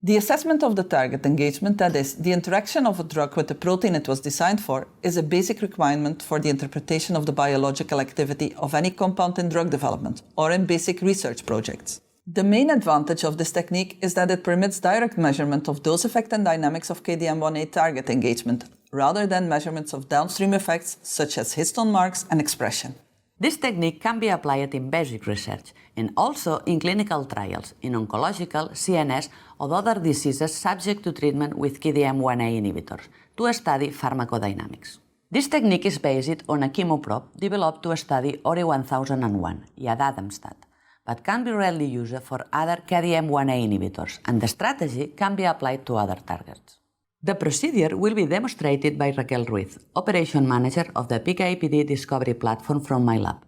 The assessment of the target engagement, that is, the interaction of a drug with the protein it was designed for, is a basic requirement for the interpretation of the biological activity of any compound in drug development or in basic research projects. The main advantage of this technique is that it permits direct measurement of dose effect and dynamics of KDM1A target engagement, rather than measurements of downstream effects such as histone marks and expression. This technique can be applied in basic research and also in clinical trials in oncological, CNS, or other diseases subject to treatment with KDM1A inhibitors to study pharmacodynamics. This technique is based on a chemoprobe developed to study ORI-1001 at Darmstadt, but can be readily used for other KDM1A inhibitors, and the strategy can be applied to other targets. The procedure will be demonstrated by Raquel Ruiz, Operation Manager of the PKPD Discovery Platform from my lab.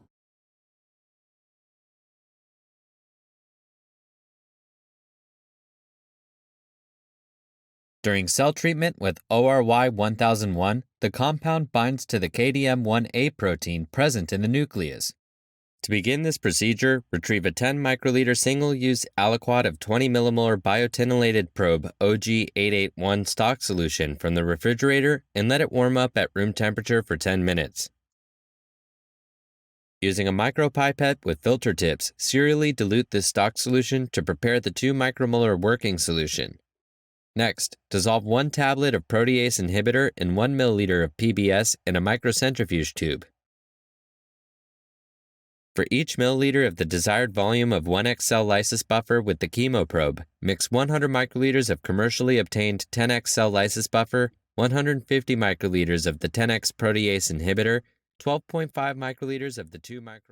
During cell treatment with ORY-1001, the compound binds to the KDM1A protein present in the nucleus. To begin this procedure, retrieve a 10 microliter single-use aliquot of 20 millimolar biotinylated probe OG881 stock solution from the refrigerator and let it warm up at room temperature for 10 minutes. Using a micropipette with filter tips, serially dilute this stock solution to prepare the 2 micromolar working solution. Next, dissolve 1 tablet of protease inhibitor in 1 milliliter of PBS in a microcentrifuge tube. For each milliliter of the desired volume of 1x cell lysis buffer with the chemoprobe, mix 100 microliters of commercially obtained 10x cell lysis buffer, 150 microliters of the 10x protease inhibitor, 12.5 microliters of the 2 micro